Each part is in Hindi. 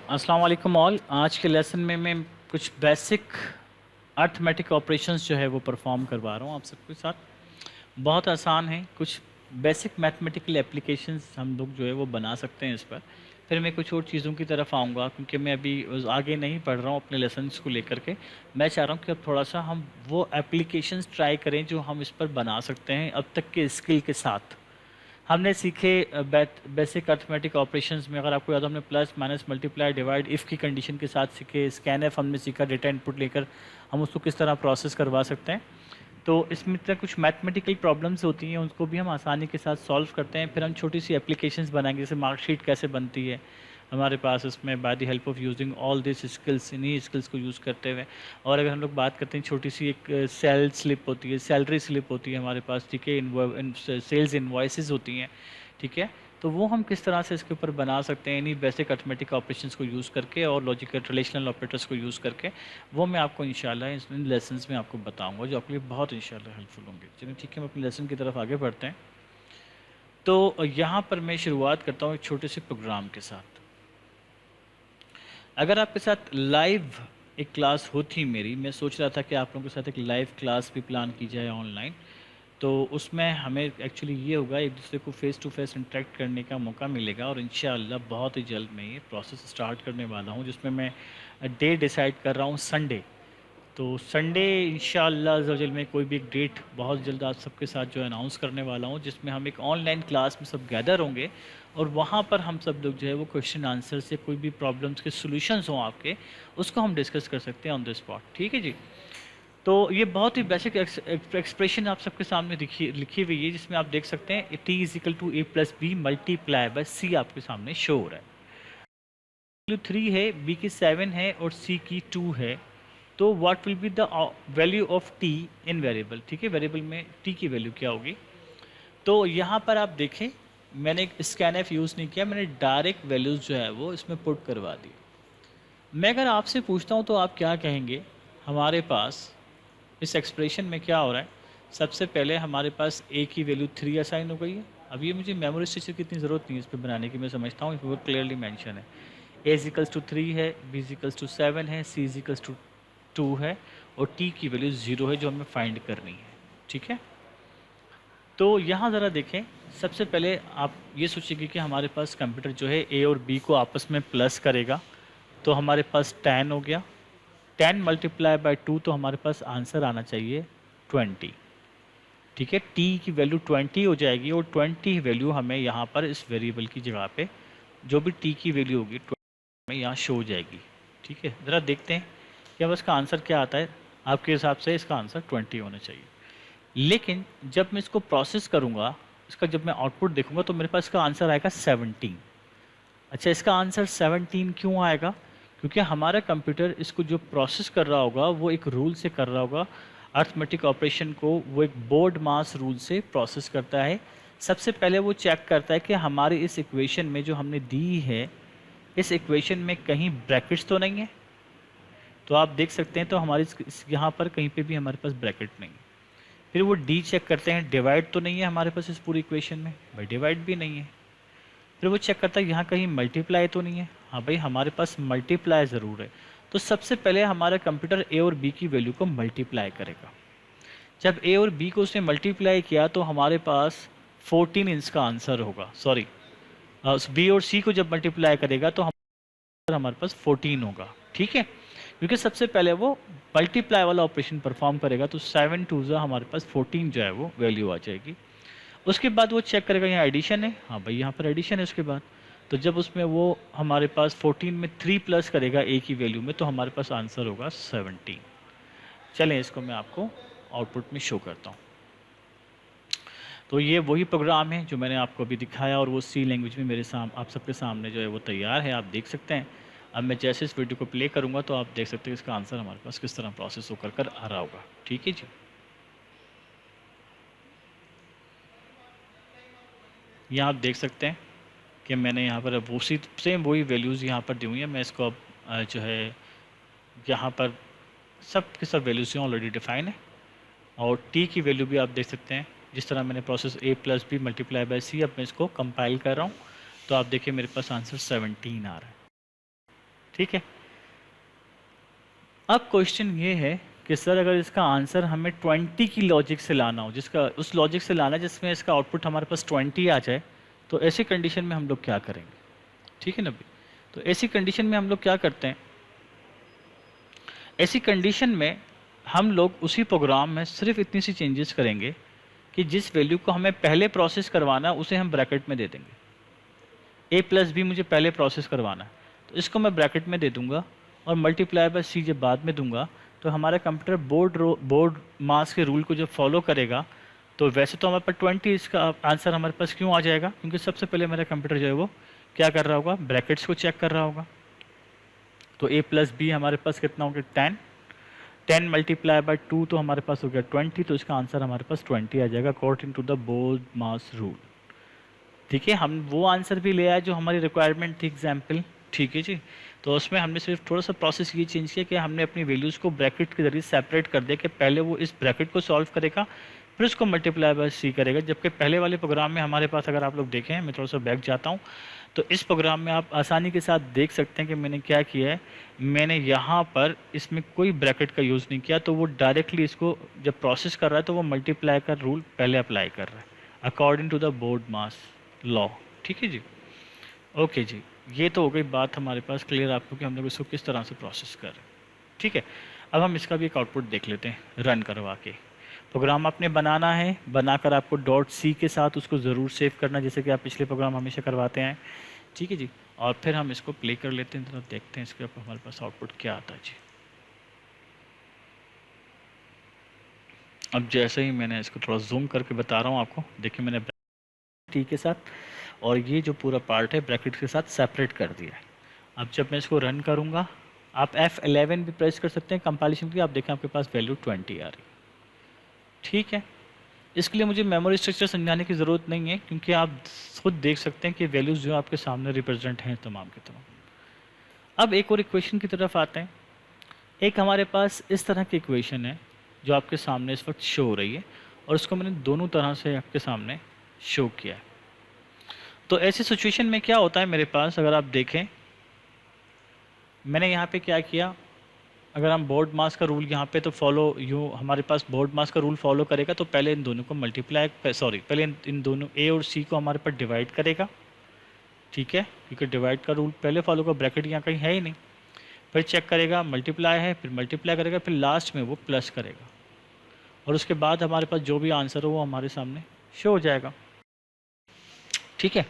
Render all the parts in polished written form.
अस्सलाम वालेकुम ऑल। आज के लेसन में मैं कुछ बेसिक अर्थमेटिक ऑपरेशंस जो है वो परफॉर्म करवा रहा हूँ आप सबके साथ। बहुत आसान है, कुछ बेसिक मैथमेटिकल एप्लीकेशंस हम लोग जो है वो बना सकते हैं इस पर। फिर मैं कुछ और चीज़ों की तरफ आऊँगा क्योंकि मैं अभी आगे नहीं पढ़ रहा हूँ अपने लेसन्स को लेकर के। मैं चाह रहा हूँ कि अब थोड़ा सा हम वो एप्लीकेशंस ट्राई करें जो हम इस पर बना सकते हैं अब तक के स्किल के साथ। हमने सीखे बेसिक अर्थमेटिक ऑपरेशंस में, अगर आपको याद हो, हमने plus minus multiply divide if की कंडीशन के साथ सीखे। स्कैन एफ हमने सीखा, डेटा इनपुट लेकर हम उसको किस तरह प्रोसेस करवा सकते हैं। तो इसमें तरह कुछ मैथमेटिकल प्रॉब्लम्स होती हैं, उनको भी हम आसानी के साथ सॉल्व करते हैं। फिर हम छोटी सी एप्लीकेशंस बनाएंगे, जैसे मार्कशीट कैसे बनती है हमारे पास इसमें, by the help of using all this skills, इन्हीं स्किल्स को यूज़ करते हुए। और अगर हम लोग बात करते हैं, छोटी सी एक सेल स्लिप होती है, सैलरी स्लिप होती है हमारे पास, ठीक है, सेल्स इन्वॉइसेस होती हैं, ठीक है। तो वो हम किस तरह से इसके ऊपर बना सकते हैं इन्हीं बेसिक अर्थमेटिक ऑपरेशंस को यूज़ करके और लॉजिकल रिलेशनल ऑपरेटर्स को यूज़ करके, वो मैं आपको इंशाल्लाह इन लेसन्स में आपको बताऊंगा, जो आपके लिए बहुत इंशाल्लाह हेल्पफुल होंगे। चलिए ठीक है, हम अपने लेसन की तरफ आगे बढ़ते हैं। तो यहाँ पर मैं शुरुआत करता हूँ एक छोटे से प्रोग्राम के साथ। अगर आपके साथ लाइव एक क्लास होती मेरी, मैं सोच रहा था कि आप लोगों के साथ एक लाइव क्लास भी प्लान की जाए ऑनलाइन, तो उसमें हमें एक्चुअली ये होगा, एक दूसरे को फ़ेस टू फेस इंटरेक्ट करने का मौका मिलेगा। और इंशाअल्लाह बहुत ही जल्द मैं ये प्रोसेस स्टार्ट करने वाला हूँ, जिसमें मैं डे डिसाइड कर रहा हूँ संडे। तो संडे इंशाअल्लाह अज़्ज़ा में कोई भी एक डेट बहुत जल्द आप सबके साथ जो अनाउंस करने वाला हूँ, जिसमें हम एक ऑनलाइन क्लास में सब गैदर होंगे और वहाँ पर हम सब लोग जो है वो क्वेश्चन आंसर से कोई भी प्रॉब्लम्स के सॉल्यूशंस हों आपके, उसको हम डिस्कस कर सकते हैं ऑन द स्पॉट। ठीक है जी। तो ये बहुत ही बेसिक एक्सप्रेशन आप सबके सामने लिखी हुई है, जिसमें आप देख सकते हैं T is equal to A plus B multiply by C आपके सामने शो हो रहा है। वैल्यू 3 है, बी की 7 है और सी की 2 है। तो what will be the value of T in variable, ठीक है, वेरिएबल में टी की वैल्यू क्या होगी। तो यहाँ पर आप देखें, मैंने एक स्कैन एफ यूज़ नहीं किया, मैंने डायरेक्ट वैल्यूज़ जो है वो इसमें पुट करवा दी। मैं अगर आपसे पूछता हूँ तो आप क्या कहेंगे, हमारे पास इस एक्सप्रेशन में क्या हो रहा है। सबसे पहले हमारे पास ए की वैल्यू 3 असाइन हो गई है। अब ये मुझे मेमोरी स्ट्रक्चर की इतनी ज़रूरत नहीं है इस पर बनाने की, मैं समझता हूँ वो क्लियरली मेंशन है। ए इजिकल्स टू 3 है, बी इजिकल्स टू 7 है, सी इजिकल्स टू 2 है और टी की वैल्यू 0 है जो हमें फाइंड करनी है। ठीक है, तो यहाँ ज़रा देखें, सबसे पहले आप ये सोचिए कि हमारे पास कंप्यूटर जो है ए और बी को आपस में प्लस करेगा, तो हमारे पास 10 हो गया। 10 मल्टीप्लाई बाय 2, तो हमारे पास आंसर आना चाहिए 20। ठीक है, टी की वैल्यू 20 हो जाएगी और 20 वैल्यू हमें यहाँ पर इस वेरिएबल की जगह पे जो भी टी की वैल्यू होगी 20 में यहाँ शो हो जाएगी। ठीक है, ज़रा देखते हैं कि अब इसका आंसर क्या आता है। आपके हिसाब से इसका आंसर 20 होना चाहिए, लेकिन जब मैं इसको प्रोसेस करूँगा, इसका जब मैं आउटपुट देखूँगा तो मेरे पास इसका आंसर आएगा 17। अच्छा, इसका आंसर 17 क्यों आएगा? क्योंकि हमारा कंप्यूटर इसको जो प्रोसेस कर रहा होगा वो एक रूल से कर रहा होगा, अर्थमेटिक ऑपरेशन को वो एक बोर्ड मास रूल से प्रोसेस करता है। सबसे पहले वो चेक करता है कि हमारी इस इक्वेशन में जो हमने दी है, इस इक्वेशन में कहीं ब्रैकेट्स तो नहीं है। तो आप देख सकते हैं, तो हमारी यहाँ पर कहीं पे भी हमारे पास ब्रैकेट नहीं है। फिर वो डी चेक करते हैं, डिवाइड तो नहीं है हमारे पास इस पूरी इक्वेशन में, भाई डिवाइड भी नहीं है। फिर वो चेक करता है यहाँ कहीं मल्टीप्लाई तो नहीं है, हाँ भाई हमारे पास मल्टीप्लाई ज़रूर है। तो सबसे पहले हमारा कंप्यूटर ए और बी की वैल्यू को मल्टीप्लाई करेगा। जब ए और बी को उसने मल्टीप्लाई किया तो हमारे पास 14 इसका आंसर होगा। सॉरी, बी और सी को जब मल्टीप्लाई करेगा तो हमारे पास 14 होगा। ठीक है, क्योंकि सबसे पहले वो मल्टीप्लाई वाला ऑपरेशन परफॉर्म करेगा, तो 7 टू ज़ा हमारे पास 14 जो है वो वैल्यू आ जाएगी। उसके बाद वो चेक करेगा यहाँ एडिशन है, हाँ भाई यहाँ पर एडिशन है। उसके बाद तो जब उसमें वो हमारे पास 14 में 3 प्लस करेगा ए की वैल्यू में, तो हमारे पास आंसर होगा 17। चलें इसको मैं आपको आउटपुट में शो करता हूँ। तो ये वही प्रोग्राम है जो मैंने आपको अभी दिखाया और वो सी लैंग्वेज में मेरे आप सबके सामने जो है वो तैयार है, आप देख सकते हैं। अब मैं जैसे इस वीडियो को प्ले करूँगा तो आप देख सकते हैं इसका आंसर हमारे पास किस तरह प्रोसेस होकर कर आ रहा होगा। ठीक है जी, यहाँ आप देख सकते हैं कि मैंने यहाँ पर अब उसी सेम वही वैल्यूज़ यहाँ पर दी हुई हैं। मैं इसको अब जो है यहाँ पर सब के सब वैल्यूज़ यहाँ ऑलरेडी डिफाइन है और टी की वैल्यू भी आप देख सकते हैं। जिस तरह मैंने process A plus B multiply by C, अब मैं इसको कंपाइल कर रहा हूँ तो आप देखिए मेरे पास आंसर 17 आ रहा है। ठीक है। अब क्वेश्चन ये है कि सर अगर इसका आंसर हमें 20 की लॉजिक से लाना हो, जिसका उस लॉजिक से लाना है जिसमें इसका आउटपुट हमारे पास 20 आ जाए, तो ऐसी कंडीशन में हम लोग क्या करेंगे? ठीक है ना भाई। तो ऐसी कंडीशन में हम लोग क्या करते हैं, ऐसी कंडीशन में हम लोग उसी प्रोग्राम में सिर्फ इतनी सी चेंजेस करेंगे कि जिस वैल्यू को हमें पहले प्रोसेस करवाना है उसे हम ब्रैकेट में दे देंगे। a प्लस बी मुझे पहले प्रोसेस करवाना है तो इसको मैं ब्रैकेट में दे दूंगा, और मल्टीप्लाई बाय सी जब बाद में दूंगा तो हमारा कंप्यूटर बोर्ड मास के रूल को जब फॉलो करेगा तो वैसे तो हमारे पास 20 इसका आंसर हमारे पास क्यों आ जाएगा, क्योंकि सबसे पहले मेरा कंप्यूटर जो है वो क्या कर रहा होगा, ब्रैकेट्स को चेक कर रहा होगा। तो a प्लस बी हमारे पास कितना हो गया 10, 10 मल्टीप्लाई बाय 2 तो हमारे पास हो गया 20, तो इसका आंसर हमारे पास 20 आ जाएगा according to the BODMAS rule. ठीक है, हम वो आंसर भी ले आए जो हमारी रिक्वायरमेंट थी एग्जाम्पल। ठीक है जी। तो उसमें हमने सिर्फ थोड़ा सा प्रोसेस ये चेंज किया कि हमने अपनी वैल्यूज़ को ब्रैकेट के जरिए सेपरेट कर दिया कि पहले वो इस ब्रैकेट को सॉल्व करेगा फिर उसको मल्टीप्लाई बाय सी करेगा, जबकि पहले वाले प्रोग्राम में हमारे पास, अगर आप लोग देखें, मैं थोड़ा सा बैक जाता हूँ, तो इस प्रोग्राम में आप आसानी के साथ देख सकते हैं कि मैंने क्या किया है, मैंने यहाँ पर इसमें कोई ब्रैकेट का यूज़ नहीं किया, तो वो डायरेक्टली इसको जब प्रोसेस कर रहा है तो वो मल्टीप्लाई का रूल पहले अप्लाई कर रहा है according to the BODMAS law. ठीक है जी। ओके जी, ये तो हो गई बात हमारे पास क्लियर आपको कि हम लोग इसको किस तरह से प्रोसेस कर रहे हैं। ठीक है, अब हम इसका भी एक आउटपुट देख लेते हैं रन करवा के। प्रोग्राम आपने बनाना है, बनाकर आपको डॉट सी के साथ उसको ज़रूर सेव करना, जैसे कि आप पिछले प्रोग्राम हमेशा करवाते हैं। ठीक है जी, और फिर हम इसको प्ले कर लेते हैं, तो देखते हैं इसके ऊपर हमारे पास आउटपुट क्या आता है जी। अब जैसे ही मैंने इसको थोड़ा जूम करके बता रहा हूँ आपको, देखिए मैंने टी के साथ और ये जो पूरा पार्ट है ब्रैकेट के साथ सेपरेट कर दिया है। अब जब मैं इसको रन करूँगा, आप F11 भी प्रेस कर सकते हैं कंपाइलेशन की, आप देखें आपके पास वैल्यू 20 आ रही। ठीक है, इसके लिए मुझे मेमोरी स्ट्रक्चर समझाने की ज़रूरत नहीं है, क्योंकि आप खुद देख सकते हैं कि वैल्यूज़ जो आपके सामने रिप्रेजेंट हैं तमाम के तमाम। अब एक और इक्वेशन की तरफ आते हैं। एक हमारे पास इस तरह की इक्वेशन है जो आपके सामने इस वक्त शो हो रही है, और इसको मैंने दोनों तरह से आपके सामने शो किया है। तो ऐसी सिचुएशन में क्या होता है मेरे पास, अगर आप देखें मैंने यहाँ पे क्या किया, अगर हम बोर्ड मास का रूल यहाँ पे तो फॉलो यूँ, हमारे पास बोर्ड मास का रूल फॉलो करेगा तो पहले इन दोनों को मल्टीप्लाई, पहले इन दोनों ए और सी को हमारे पास डिवाइड करेगा। ठीक है, क्योंकि डिवाइड का रूल पहले फॉलो कर, ब्रैकेट यहाँ कहीं है ही नहीं। फिर चेक करेगा मल्टीप्लाई है, फिर मल्टीप्लाई करेगा, फिर लास्ट में वो प्लस करेगा, और उसके बाद हमारे पास जो भी आंसर हो वो हमारे सामने शो हो जाएगा। ठीक है,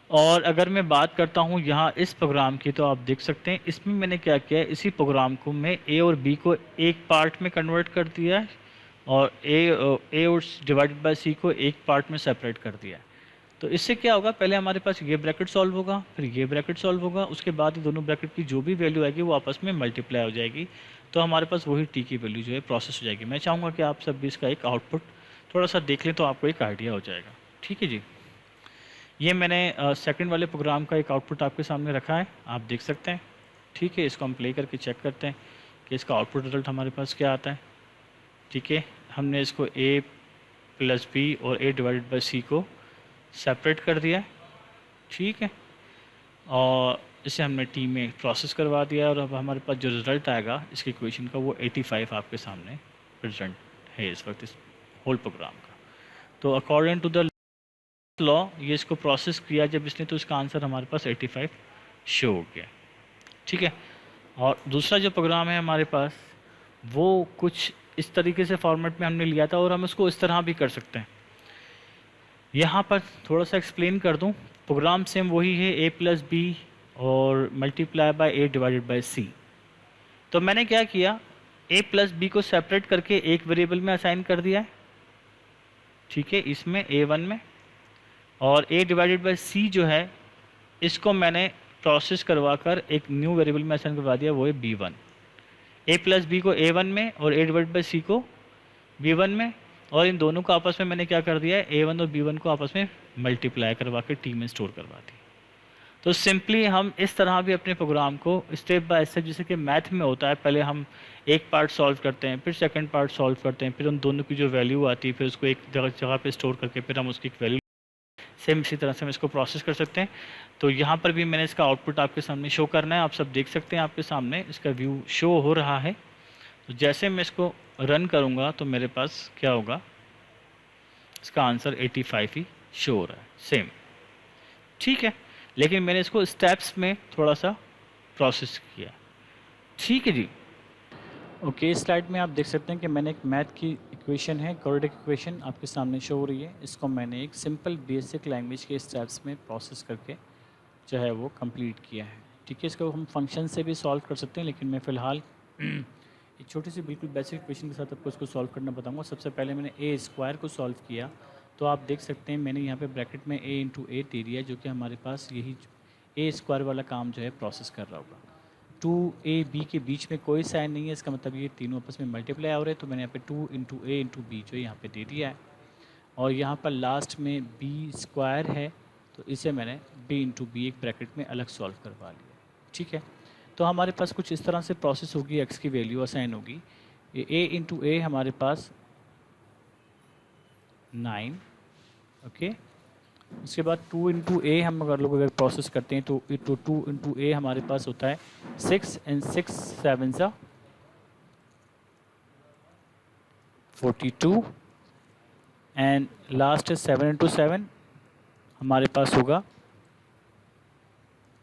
और अगर मैं बात करता हूँ यहाँ इस प्रोग्राम की, तो आप देख सकते हैं इसमें मैंने क्या किया है, इसी प्रोग्राम को मैं ए और बी को एक पार्ट में कन्वर्ट कर दिया है, और ए और डिवाइडेड बाय सी को एक पार्ट में सेपरेट कर दिया है। तो इससे क्या होगा, पहले हमारे पास ये ब्रैकेट सॉल्व होगा, फिर ये ब्रैकेट सॉल्व होगा, उसके बाद ये दोनों ब्रैकेट की जो भी वैल्यू आएगी वो आपस में मल्टीप्लाई हो जाएगी, तो हमारे पास वही टी की वैल्यू जो है प्रोसेस हो जाएगी। मैं चाहूँगा कि आप सब भी इसका एक आउटपुट थोड़ा सा देख लें तो आपको एक आइडिया हो जाएगा। ठीक है जी, ये मैंने सेकंड वाले प्रोग्राम का एक आउटपुट आपके सामने रखा है, आप देख सकते हैं। ठीक है, इसको हम प्ले करके चेक करते हैं कि इसका आउटपुट रिजल्ट हमारे पास क्या आता है। ठीक है, हमने इसको a प्लस बी और a डिवाइडेड बाई सी को सेपरेट कर दिया है। ठीक है, और इसे हमने टी में प्रोसेस करवा दिया, और अब हमारे पास जो रिज़ल्ट आएगा इसकी इक्वेशन का वो 85 आपके सामने प्रेजेंट है इस वक्त इस होल प्रोग्राम का। तो अकॉर्डिंग टू द लॉ ये इसको प्रोसेस किया जब इसने, तो इसका आंसर हमारे पास 85 शो हो गया। ठीक है, और दूसरा जो प्रोग्राम है हमारे पास वो कुछ इस तरीके से फॉर्मेट में हमने लिया था, और हम इसको इस तरह भी कर सकते हैं। यहाँ पर थोड़ा सा एक्सप्लेन कर दूँ, प्रोग्राम सेम वही है, a प्लस बी और multiply by a divided by c। तो मैंने क्या किया, a प्लस बी को सेपरेट करके एक वेरिएबल में असाइन कर दिया है। ठीक है, इसमें a1 में, और a डिवाइडेड बाई सी जो है इसको मैंने प्रोसेस करवा कर एक न्यू वेरिएबल में असाइन करवा दिया, वो है b1। a प्लस बी को a1 में और a डिवाइडेड बाई सी को b1 में, और इन दोनों को आपस में मैंने क्या कर दिया है, a1 और b1 को आपस में मल्टीप्लाई करवा के टी में स्टोर करवा दिया। तो सिंपली हम इस तरह भी अपने प्रोग्राम को स्टेप बाय स्टेप, जैसे कि मैथ में होता है, पहले हम एक पार्ट सॉल्व करते हैं, फिर सेकंड पार्ट सॉल्व करते हैं, फिर उन दोनों की जो वैल्यू आती है फिर उसको एक जगह पे स्टोर करके फिर हम उसकी वैल्यू, सेम इसी तरह से हम इसको प्रोसेस कर सकते हैं। तो यहाँ पर भी मैंने इसका आउटपुट आपके सामने शो करना है, आप सब देख सकते हैं आपके सामने इसका व्यू शो हो रहा है। तो जैसे मैं इसको रन करूँगा तो मेरे पास क्या होगा, इसका आंसर 85 ही शो हो रहा है, सेम। ठीक है, लेकिन मैंने इसको स्टेप्स में थोड़ा सा प्रोसेस किया। ठीक है जी। ओके, इस स्लाइड में आप देख सकते हैं कि मैंने एक मैथ की इक्वेशन है, क्वाड्रेटिक इक्वेशन आपके सामने शो हो रही है। इसको मैंने एक सिंपल बेसिक लैंग्वेज के स्टेप्स में प्रोसेस करके जो है वो कंप्लीट किया है। ठीक है, इसको हम फंक्शन से भी सॉल्व कर सकते हैं, लेकिन मैं फ़िलहाल एक छोटी सी बिल्कुल बेसिक इक्वेशन के साथ आपको इसको सॉल्व करना बताऊंगा। सबसे पहले मैंने ए स्क्वायर को सॉल्व किया, तो आप देख सकते हैं मैंने यहाँ पे ब्रैकेट में ए इंटू ए दे दिया, जो कि हमारे पास यही ए स्क्वायर वाला काम जो है प्रोसेस कर रहा होगा। 2ab के बीच में कोई साइन नहीं है, इसका मतलब ये तीनों आपस में मल्टीप्लाई हो रहे हैं, तो मैंने यहाँ पे 2 इंटू ए इंटू बी जो यहाँ पे दे दिया है। और यहाँ पर लास्ट में बी स्क्वायर है, तो इसे मैंने बी इंटू बी एक ब्रैकेट में अलग सॉल्व करवा लिया। ठीक है, तो हमारे पास कुछ इस तरह से प्रोसेस होगी, एक्स की वैल्यू असाइन होगी। ये ए इंटू ए हमारे पास 9, ओके। उसके बाद 2 इंटू ए हम अगर प्रोसेस करते हैं तो 2 इंटू ए हमारे पास होता है 6 एंड 6 7 सा 42 एंड लास्ट 7 इंटू 7 हमारे पास होगा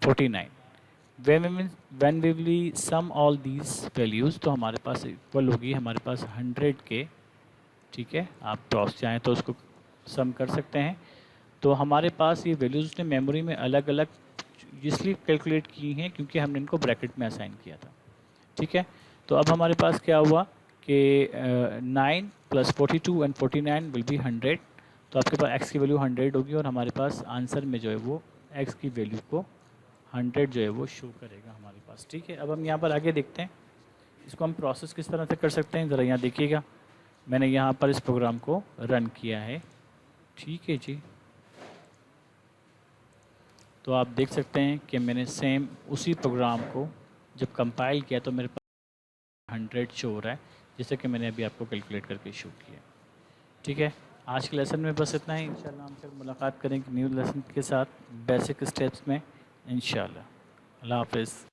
49। when we will sum all these values तो हमारे पास इक्वल होगी हमारे पास 100 के। ठीक है, आप क्रॉस चाहें तो उसको सम कर सकते हैं। तो हमारे पास ये वैल्यूज़ उसने मेमोरी में अलग अलग इसलिए कैलकुलेट की हैं क्योंकि हमने इनको ब्रैकेट में असाइन किया था। ठीक है, तो अब हमारे पास क्या हुआ कि 9 प्लस 42 एंड 49 विल बी 100। तो आपके पास x की वैल्यू 100 होगी और हमारे पास आंसर में जो है वो x की वैल्यू को 100 जो है वो शो करेगा हमारे पास। ठीक है, अब हम यहाँ पर आगे देखते हैं इसको हम प्रोसेस किस तरह से कर सकते हैं। ज़रा यहाँ देखिएगा, मैंने यहाँ पर इस प्रोग्राम को रन किया है। ठीक है जी, तो आप देख सकते हैं कि मैंने सेम उसी प्रोग्राम को जब कंपाइल किया तो मेरे पास 100 शो हो रहा है, जैसे कि मैंने अभी आपको कैलकुलेट करके शो किया। ठीक है, आज के लेसन में बस इतना ही। इंशाल्लाह हम फिर मुलाकात करेंगे न्यू लेसन के साथ बेसिक स्टेप्स में इंशाल्लाह। अल्लाह हाफ़िज़।